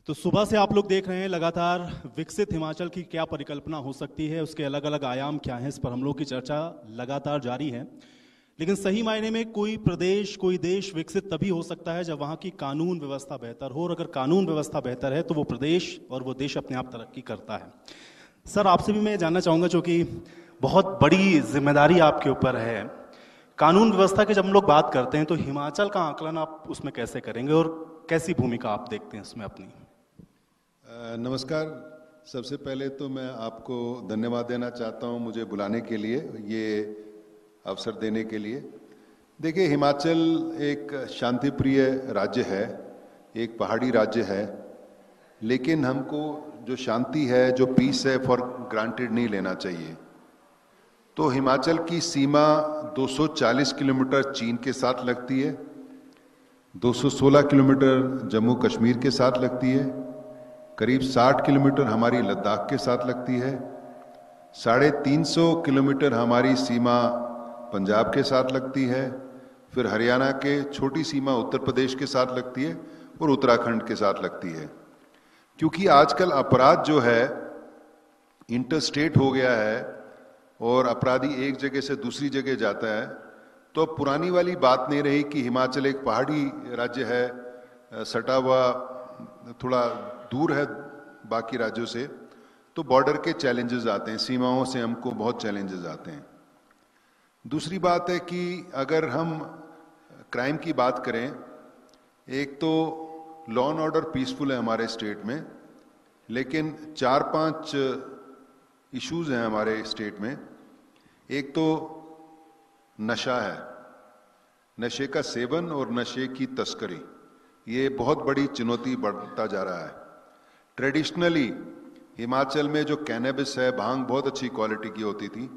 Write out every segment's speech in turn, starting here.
तो सुबह से आप लोग देख रहे हैं लगातार विकसित हिमाचल की क्या परिकल्पना हो सकती है, उसके अलग अलग आयाम क्या हैं, इस पर हम लोग की चर्चा लगातार जारी है। लेकिन सही मायने में कोई प्रदेश, कोई देश विकसित तभी हो सकता है जब वहाँ की कानून व्यवस्था बेहतर हो, और अगर कानून व्यवस्था बेहतर है तो वो प्रदेश और वो देश अपने आप तरक्की करता है। सर, आपसे भी मैं जानना चाहूँगा, चूँकि बहुत बड़ी जिम्मेदारी आपके ऊपर है, कानून व्यवस्था की जब हम लोग बात करते हैं तो हिमाचल का आकलन आप उसमें कैसे करेंगे और कैसी भूमिका आप देखते हैं उसमें अपनी? नमस्कार। सबसे पहले तो मैं आपको धन्यवाद देना चाहता हूं मुझे बुलाने के लिए, ये अवसर देने के लिए। देखिए, हिमाचल एक शांतिप्रिय राज्य है, एक पहाड़ी राज्य है, लेकिन हमको जो शांति है, जो पीस है, फॉर ग्रांटेड नहीं लेना चाहिए। तो हिमाचल की सीमा 240 किलोमीटर चीन के साथ लगती है, 216 किलोमीटर जम्मू कश्मीर के साथ लगती है, करीब 60 किलोमीटर हमारी लद्दाख के साथ लगती है, 350 किलोमीटर हमारी सीमा पंजाब के साथ लगती है, फिर हरियाणा के छोटी सीमा उत्तर प्रदेश के साथ लगती है और उत्तराखंड के साथ लगती है। क्योंकि आजकल अपराध जो है इंटरस्टेट हो गया है और अपराधी एक जगह से दूसरी जगह जाता है, तो अब पुरानी वाली बात नहीं रही कि हिमाचल एक पहाड़ी राज्य है, सटा हुआ थोड़ा दूर है बाकी राज्यों से, तो बॉर्डर के चैलेंजेस आते हैं, सीमाओं से हमको बहुत चैलेंजेस आते हैं। दूसरी बात है कि अगर हम क्राइम की बात करें, एक तो लॉ एंड ऑर्डर पीसफुल है हमारे स्टेट में, लेकिन 4-5 इश्यूज हैं हमारे स्टेट में। एक तो नशा है, नशे का सेवन और नशे की तस्करी, ये बहुत बड़ी चुनौती बढ़ता जा रहा है। ट्रेडिशनली हिमाचल में जो कैनबिस है, भांग बहुत अच्छी क्वालिटी की होती थी,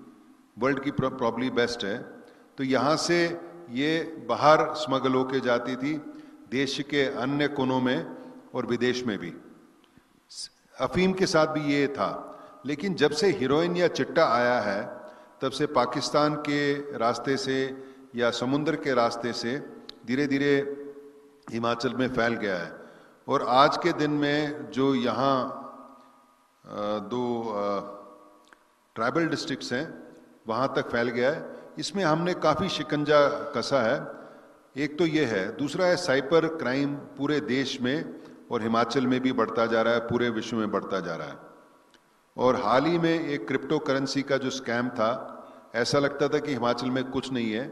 वर्ल्ड की प्रॉब्ली बेस्ट है, तो यहाँ से ये बाहर स्मगल होके जाती थी देश के अन्य कोनों में और विदेश में भी। अफीम के साथ भी ये था, लेकिन जब से हेरोइन या चिट्टा आया है तब से पाकिस्तान के रास्ते से या समुद्र के रास्ते से धीरे धीरे हिमाचल में फैल गया है। और आज के दिन में जो यहाँ 2 ट्राइबल डिस्ट्रिक्ट्स हैं वहाँ तक फैल गया है। इसमें हमने काफ़ी शिकंजा कसा है। एक तो ये है, दूसरा है साइबर क्राइम पूरे देश में और हिमाचल में भी बढ़ता जा रहा है, पूरे विश्व में बढ़ता जा रहा है। और हाल ही में एक क्रिप्टो करेंसी का जो स्कैम था, ऐसा लगता था कि हिमाचल में कुछ नहीं है,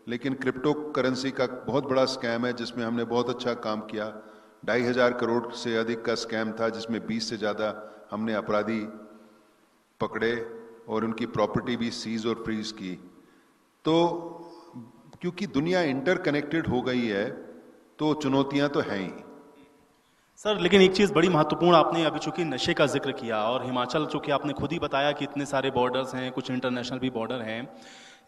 लेकिन क्रिप्टो करेंसी का बहुत बड़ा स्कैम है जिसमें हमने बहुत अच्छा काम किया। 2,500 करोड़ से अधिक का स्कैम था, जिसमें 20 से ज़्यादा हमने अपराधी पकड़े और उनकी प्रॉपर्टी भी सीज और फ्रीज की। तो क्योंकि दुनिया इंटरकनेक्टेड हो गई है तो चुनौतियां तो हैं ही। सर, लेकिन एक चीज़ बड़ी महत्वपूर्ण, आपने अभी चूंकि नशे का जिक्र किया, और हिमाचल चूंकि आपने खुद ही बताया कि इतने सारे बॉर्डर्स हैं, कुछ इंटरनेशनल भी बॉर्डर हैं,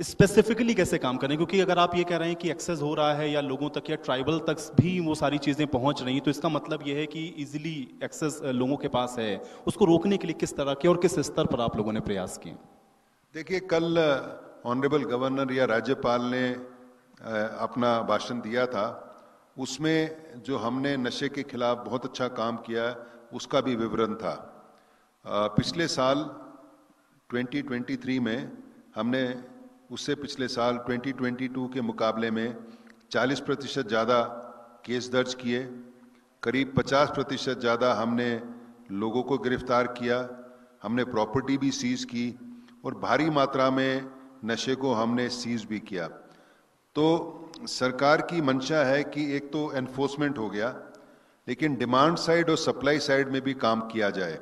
स्पेसिफिकली कैसे काम करें? क्योंकि अगर आप ये कह रहे हैं कि एक्सेस हो रहा है या लोगों तक या ट्राइबल तक भी वो सारी चीज़ें पहुंच रही, तो इसका मतलब ये है कि इजीली एक्सेस लोगों के पास है। उसको रोकने के लिए किस तरह के और किस स्तर पर आप लोगों ने प्रयास किए? देखिए, कल ऑनरेबल गवर्नर या राज्यपाल ने अपना भाषण दिया था, उसमें जो हमने नशे के खिलाफ बहुत अच्छा काम किया उसका भी विवरण था। पिछले साल 2023 में हमने उससे पिछले साल 2022 के मुकाबले में 40% ज़्यादा केस दर्ज किए, करीब 50% ज़्यादा हमने लोगों को गिरफ्तार किया, हमने प्रॉपर्टी भी सीज की और भारी मात्रा में नशे को हमने सीज भी किया। तो सरकार की मंशा है कि एक तो एनफोर्समेंट हो गया, लेकिन डिमांड साइड और सप्लाई साइड में भी काम किया जाए।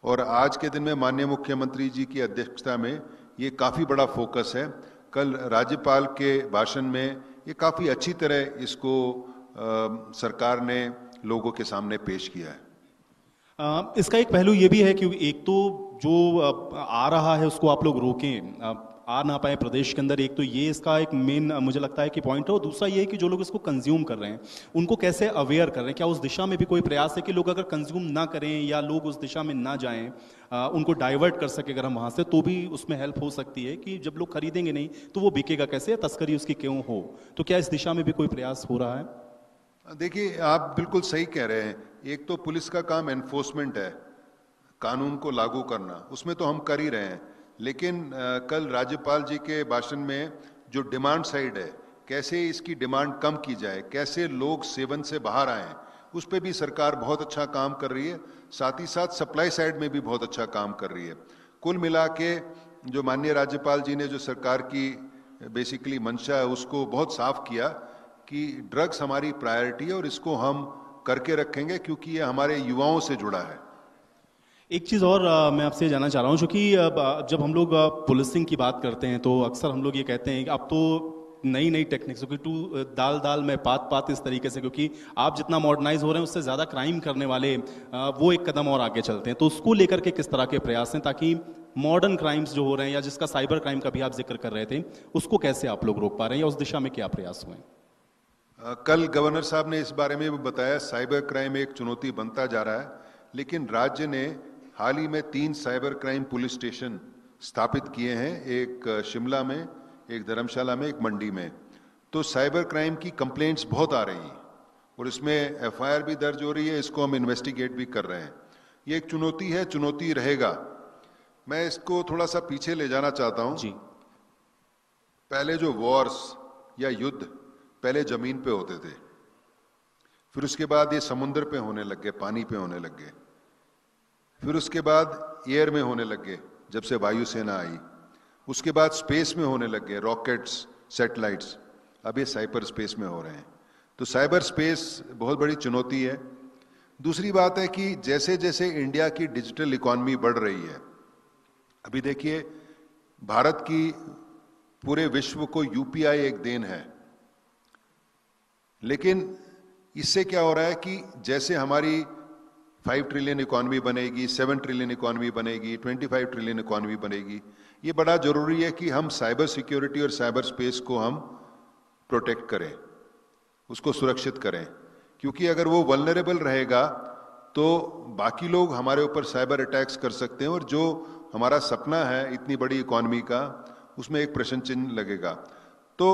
और आज के दिन में माननीय मुख्यमंत्री जी की अध्यक्षता में ये काफ़ी बड़ा फोकस है। कल राज्यपाल के भाषण में ये काफ़ी अच्छी तरह इसको सरकार ने लोगों के सामने पेश किया है। इसका एक पहलू ये भी है कि एक तो जो आ रहा है उसको आप लोग रोकें, आ ना पाए प्रदेश के अंदर, एक तो ये इसका एक मेन मुझे लगता है कि पॉइंट है। और दूसरा ये है कि जो लोग इसको कंज्यूम कर रहे हैं उनको कैसे अवेयर कर रहे हैं? क्या उस दिशा में भी कोई प्रयास है कि लोग अगर कंज्यूम ना करें या लोग उस दिशा में ना जाएं, उनको डाइवर्ट कर सके अगर हम वहाँ से, तो भी उसमें हेल्प हो सकती है कि जब लोग खरीदेंगे नहीं तो वो बिकेगा कैसे या तस्करी उसकी क्यों हो? तो क्या इस दिशा में भी कोई प्रयास हो रहा है? देखिए, आप बिल्कुल सही कह रहे हैं। एक तो पुलिस का काम एनफोर्समेंट है, कानून को लागू करना, उसमें तो हम कर ही रहे हैं, लेकिन कल राज्यपाल जी के भाषण में जो डिमांड साइड है, कैसे इसकी डिमांड कम की जाए, कैसे लोग सेवन से बाहर आएं, उस पर भी सरकार बहुत अच्छा काम कर रही है। साथ ही साथ सप्लाई साइड में भी बहुत अच्छा काम कर रही है। कुल मिला के जो माननीय राज्यपाल जी ने जो सरकार की बेसिकली मंशा है उसको बहुत साफ किया कि ड्रग्स हमारी प्रायोरिटी है और इसको हम करके रखेंगे, क्योंकि ये हमारे युवाओं से जुड़ा है। एक चीज़ और मैं आपसे जानना चाह रहा हूँ, क्योंकि जब हम लोग पुलिसिंग की बात करते हैं तो अक्सर हम लोग ये कहते हैं कि अब तो नई नई टेक्निक्स, क्योंकि दाल दाल में पात पात इस तरीके से, क्योंकि आप जितना मॉडर्नाइज हो रहे हैं उससे ज़्यादा क्राइम करने वाले वो एक कदम और आगे चलते हैं। तो उसको लेकर के किस तरह के प्रयास हैं ताकि मॉडर्न क्राइम्स जो हो रहे हैं या जिसका साइबर क्राइम का भी आप जिक्र कर रहे थे, उसको कैसे आप लोग रोक पा रहे हैं या उस दिशा में क्या प्रयास हुए? कल गवर्नर साहब ने इस बारे में भी बताया, साइबर क्राइम एक चुनौती बनता जा रहा है, लेकिन राज्य ने हाल ही में 3 साइबर क्राइम पुलिस स्टेशन स्थापित किए हैं, एक शिमला में, एक धर्मशाला में, एक मंडी में। तो साइबर क्राइम की कंप्लेंट्स बहुत आ रही हैं और इसमें एफआईआर भी दर्ज हो रही है, इसको हम इन्वेस्टिगेट भी कर रहे हैं। ये एक चुनौती है, चुनौती रहेगा। मैं इसको थोड़ा सा पीछे ले जाना चाहता हूं जी। पहले जो वॉर्स या युद्ध पहले जमीन पे होते थे, फिर उसके बाद ये समुद्र पे होने लग गए, पानी पे होने लग गए, फिर उसके बाद एयर में होने लग गए जब से वायुसेना आई, उसके बाद स्पेस में होने लग गए, रॉकेट्स, सैटेलाइट्स, अब ये साइबर स्पेस में हो रहे हैं। तो साइबर स्पेस बहुत बड़ी चुनौती है। दूसरी बात है कि जैसे जैसे इंडिया की डिजिटल इकॉनमी बढ़ रही है, अभी देखिए भारत की पूरे विश्व को यूपीआई एक देन है, लेकिन इससे क्या हो रहा है कि जैसे हमारी 5 ट्रिलियन इकॉनमी बनेगी, 7 ट्रिलियन इकॉनमी बनेगी, 25 ट्रिलियन इकॉनमी बनेगी, ये बड़ा जरूरी है कि हम साइबर सिक्योरिटी और साइबर स्पेस को हम प्रोटेक्ट करें, उसको सुरक्षित करें, क्योंकि अगर वो वल्नरेबल रहेगा तो बाकी लोग हमारे ऊपर साइबर अटैक्स कर सकते हैं और जो हमारा सपना है इतनी बड़ी इकॉनमी का, उसमें एक प्रश्न चिन्ह लगेगा। तो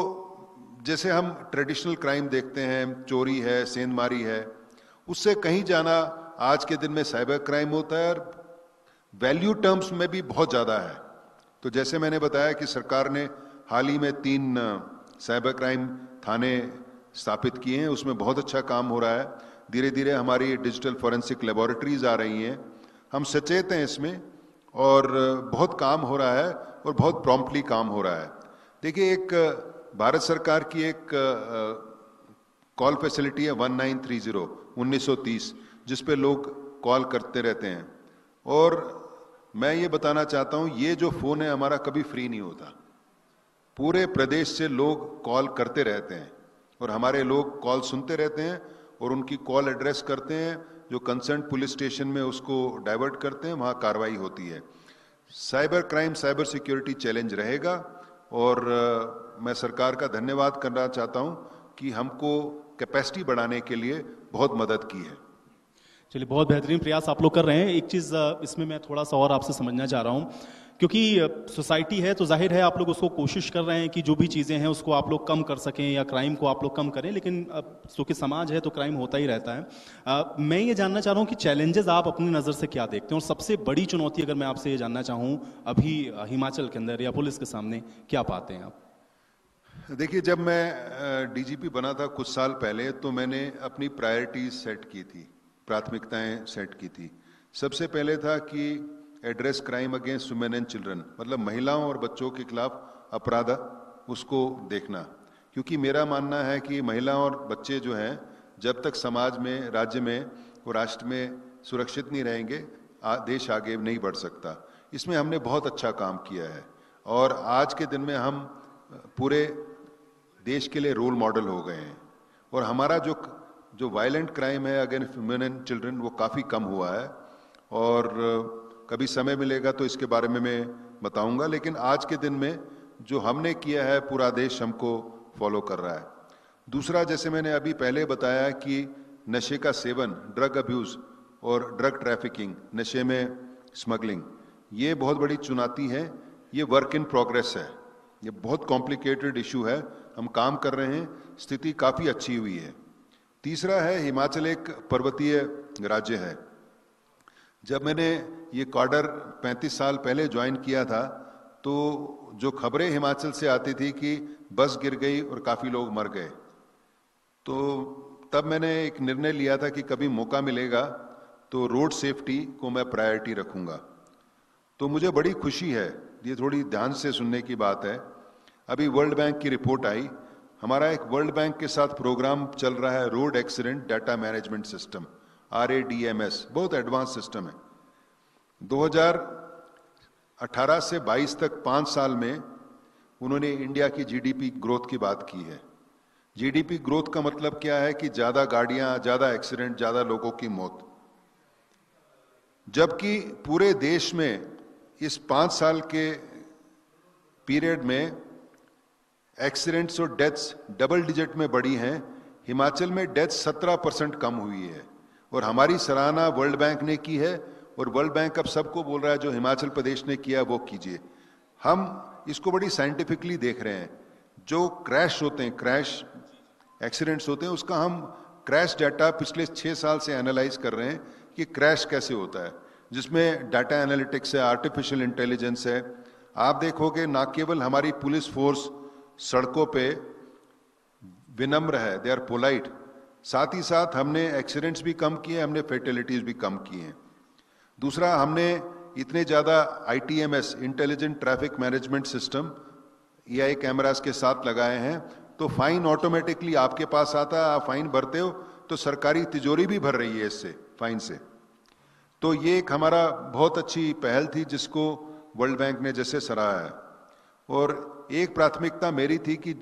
जैसे हम ट्रेडिशनल क्राइम देखते हैं, चोरी है, सेंधमारी है, उससे कहीं जाना आज के दिन में साइबर क्राइम होता है और वैल्यू टर्म्स में भी बहुत ज़्यादा है। तो जैसे मैंने बताया कि सरकार ने हाल ही में 3 साइबर क्राइम थाने स्थापित किए हैं, उसमें बहुत अच्छा काम हो रहा है। धीरे धीरे हमारी डिजिटल फॉरेंसिक लेबोरेटरीज आ रही हैं, हम सचेत हैं इसमें और बहुत काम हो रहा है और बहुत प्रॉम्प्टली काम हो रहा है। देखिए, एक भारत सरकार की एक कॉल फैसिलिटी है 1930 1930, जिस पे लोग कॉल करते रहते हैं, और मैं ये बताना चाहता हूँ ये जो फ़ोन है हमारा कभी फ्री नहीं होता। पूरे प्रदेश से लोग कॉल करते रहते हैं और हमारे लोग कॉल सुनते रहते हैं और उनकी कॉल एड्रेस करते हैं, जो कंसर्न पुलिस स्टेशन में उसको डाइवर्ट करते हैं, वहाँ कार्रवाई होती है। Cyber crime, cyber security challenge रहेगा और मैं सरकार का धन्यवाद करना चाहता हूँ कि हमको कैपेसिटी बढ़ाने के लिए बहुत मदद की है। चलिए, बहुत बेहतरीन प्रयास आप लोग कर रहे हैं। एक चीज़ इसमें मैं थोड़ा सा और आपसे समझना चाह रहा हूँ, क्योंकि सोसाइटी है तो जाहिर है आप लोग उसको कोशिश कर रहे हैं कि जो भी चीज़ें हैं उसको आप लोग कम कर सकें या क्राइम को आप लोग कम करें, लेकिन क्योंकि समाज है तो क्राइम होता ही रहता है। मैं ये जानना चाह रहा हूँ कि चैलेंजेस आप अपनी नज़र से क्या देखते हैं और सबसे बड़ी चुनौती अगर मैं आपसे ये जानना चाहूँ अभी हिमाचल के अंदर या पुलिस के सामने क्या पाते हैं आप? देखिए, जब मैं डीजीपी बना था कुछ साल पहले, तो मैंने अपनी प्रायोरिटीज सेट की थी, प्राथमिकताएं सेट की थी। सबसे पहले था कि address crime against women and children, मतलब महिलाओं और बच्चों के खिलाफ अपराध, उसको देखना, क्योंकि मेरा मानना है कि महिला और बच्चे जो हैं, जब तक समाज में, राज्य में और राष्ट्र में सुरक्षित नहीं रहेंगे, देश आगे नहीं बढ़ सकता। इसमें हमने बहुत अच्छा काम किया है और आज के दिन में हम पूरे देश के लिए रोल मॉडल हो गए हैं और हमारा जो वायलेंट क्राइम है अगेंस्ट वुमेन एंड चिल्ड्रन वो काफ़ी कम हुआ है और कभी समय मिलेगा तो इसके बारे में मैं बताऊंगा। लेकिन आज के दिन में जो हमने किया है पूरा देश हमको फॉलो कर रहा है। दूसरा, जैसे मैंने अभी पहले बताया कि नशे का सेवन, ड्रग अब्यूज़ और ड्रग ट्रैफिकिंग, नशे में स्मगलिंग, ये बहुत बड़ी चुनौती है। ये वर्क इन प्रोग्रेस है, ये बहुत कॉम्प्लिकेटेड इशू है, हम काम कर रहे हैं, स्थिति काफ़ी अच्छी हुई है। तीसरा है, हिमाचल एक पर्वतीय राज्य है। जब मैंने ये कॉर्डर 35 साल पहले ज्वाइन किया था तो जो खबरें हिमाचल से आती थी कि बस गिर गई और काफ़ी लोग मर गए, तो तब मैंने एक निर्णय लिया था कि कभी मौका मिलेगा तो रोड सेफ्टी को मैं प्रायोरिटी रखूंगा। तो मुझे बड़ी खुशी है, ये थोड़ी ध्यान से सुनने की बात है, अभी वर्ल्ड बैंक की रिपोर्ट आई, हमारा एक वर्ल्ड बैंक के साथ प्रोग्राम चल रहा है road accident data management system, RADMS, बहुत एडवांस सिस्टम है। 2018 से 22 तक 5 साल में उन्होंने इंडिया की GDP ग्रोथ की बात की है। GDP ग्रोथ का मतलब क्या है कि ज्यादा गाड़ियां, ज्यादा एक्सीडेंट, ज्यादा लोगों की मौत, जबकि पूरे देश में इस 5 साल के पीरियड में एक्सीडेंट्स और डेथ्स डबल डिजिट में बढ़ी हैं। हिमाचल में डेथ्स 17% कम हुई है और हमारी सराहना वर्ल्ड बैंक ने की है और वर्ल्ड बैंक अब सबको बोल रहा है जो हिमाचल प्रदेश ने किया वो कीजिए। हम इसको बड़ी साइंटिफिकली देख रहे हैं, जो क्रैश होते हैं, क्रैश एक्सीडेंट्स होते हैं, उसका हम क्रैश डाटा पिछले 6 साल से एनालाइज कर रहे हैं कि क्रैश कैसे होता है, जिसमें डाटा एनालिटिक्स है, आर्टिफिशियल इंटेलिजेंस है। आप देखोगे ना केवल हमारी पुलिस फोर्स सड़कों पे विनम्र है, दे आर पोलाइट, साथ ही साथ हमने एक्सीडेंट्स भी कम किए, हमने फेटेलिटीज भी कम की हैं। दूसरा, हमने इतने ज़्यादा ITMS, intelligent traffic management system, EI cameras के साथ लगाए हैं, तो फाइन ऑटोमेटिकली आपके पास आता है, आप फाइन भरते हो तो सरकारी तिजोरी भी भर रही है इससे, फाइन से। तो ये एक हमारा बहुत अच्छी पहल थी जिसको वर्ल्ड बैंक ने जैसे सराहा है। और एक प्राथमिकता मेरी थी कि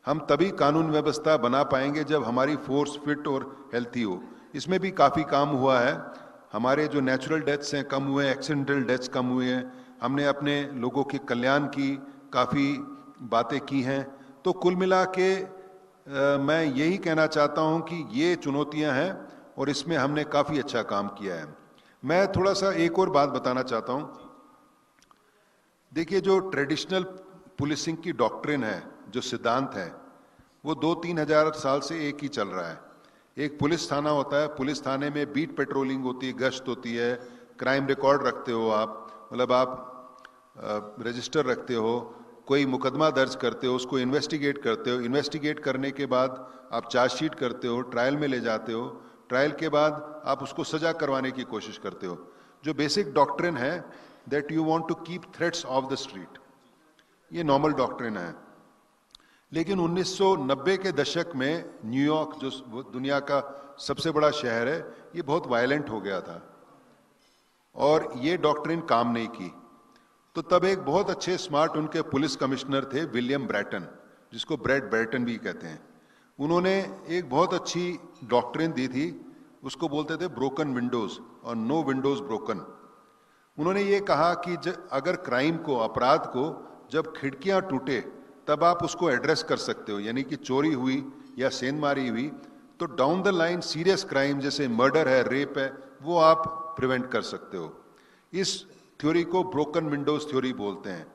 हम तभी कानून व्यवस्था बना पाएंगे जब हमारी फोर्स फिट और हेल्थी हो। इसमें भी काफ़ी काम हुआ है, हमारे जो नेचुरल डेथ्स हैं कम हुए, एक्सीडेंटल डेथ्स कम हुए हैं, हमने अपने लोगों के कल्याण की काफ़ी बातें की हैं। तो कुल मिला के मैं यही कहना चाहता हूं कि ये चुनौतियां हैं और इसमें हमने काफ़ी अच्छा काम किया है। मैं थोड़ा सा एक और बात बताना चाहता हूं। देखिए, जो ट्रेडिशनल पुलिसिंग की डॉक्ट्रिन है, जो सिद्धांत है, वो 2-3 हजार साल से एक ही चल रहा है। एक पुलिस थाना होता है, पुलिस थाने में बीट पेट्रोलिंग होती है, गश्त होती है, क्राइम रिकॉर्ड रखते हो आप, मतलब आप रजिस्टर रखते हो, कोई मुकदमा दर्ज करते हो, उसको इन्वेस्टिगेट करते हो, इन्वेस्टिगेट करने के बाद आप चार्जशीट करते हो, ट्रायल में ले जाते हो, ट्रायल के बाद आप उसको सजा करवाने की कोशिश करते हो। जो बेसिक डॉक्ट्रिन है that you want to keep threats of the street, ये नॉर्मल डॉक्ट्रिन है। लेकिन 1990 के दशक में न्यूयॉर्क, जो दुनिया का सबसे बड़ा शहर है, ये बहुत वायलेंट हो गया था और ये डॉक्ट्रिन काम नहीं की। तो तब एक बहुत अच्छे स्मार्ट उनके पुलिस कमिश्नर थे, विलियम ब्रैटन, जिसको ब्रैड ब्रैटन भी कहते हैं। उन्होंने एक बहुत अच्छी डॉक्ट्रिन दी थी, उसको बोलते थे ब्रोकन विंडोज और नो विंडोज ब्रोकन। उन्होंने ये कहा कि अगर क्राइम को, अपराध को जब खिड़कियां टूटे तब आप उसको एड्रेस कर सकते हो, यानी कि चोरी हुई या सेंधमारी हुई तो down the line serious crime जैसे मर्डर है, रेप है, वो आप प्रिवेंट कर सकते हो। इस थ्योरी को ब्रोकन विंडोज थ्योरी बोलते हैं।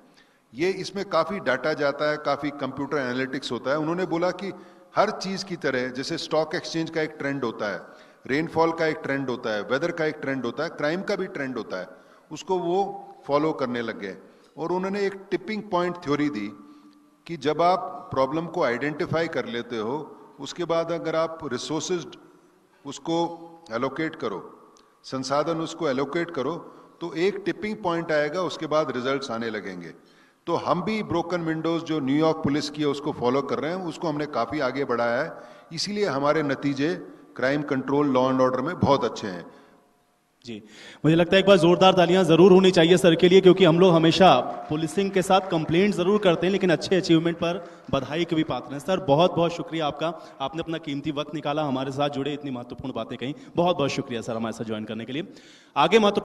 ये इसमें काफ़ी डाटा जाता है, काफ़ी कंप्यूटर एनालिटिक्स होता है। उन्होंने बोला कि हर चीज़ की तरह, जैसे स्टॉक एक्सचेंज का एक ट्रेंड होता है, रेनफॉल का एक ट्रेंड होता है, वेदर का एक ट्रेंड होता है, क्राइम का भी ट्रेंड होता है, उसको वो फॉलो करने लग गए। और उन्होंने एक टिपिंग पॉइंट थ्योरी दी कि जब आप प्रॉब्लम को आइडेंटिफाई कर लेते हो, उसके बाद अगर आप रिसोर्सेज उसको एलोकेट करो, संसाधन उसको एलोकेट करो, तो एक टिपिंग पॉइंट आएगा, उसके बाद रिजल्ट्स आने लगेंगे। तो हम भी ब्रोकन विंडोज जो न्यूयॉर्क पुलिस की है उसको फॉलो कर रहे हैं, उसको हमने काफ़ी आगे बढ़ाया है, इसीलिए हमारे नतीजे crime control, law and order में बहुत अच्छे हैं। जी, मुझे लगता है एक बार जोरदार तालियां जरूर होनी चाहिए सर के लिए, क्योंकि हम लोग हमेशा पुलिसिंग के साथ कंप्लेंट जरूर करते हैं लेकिन अच्छे अचीवमेंट पर बधाई के भी पात्र हैं। सर बहुत बहुत शुक्रिया आपका, आपने अपना कीमती वक्त निकाला, हमारे साथ जुड़े, इतनी महत्वपूर्ण बातें कही। बहुत बहुत शुक्रिया सर हमारे साथ ज्वाइन करने के लिए। आगे महत्व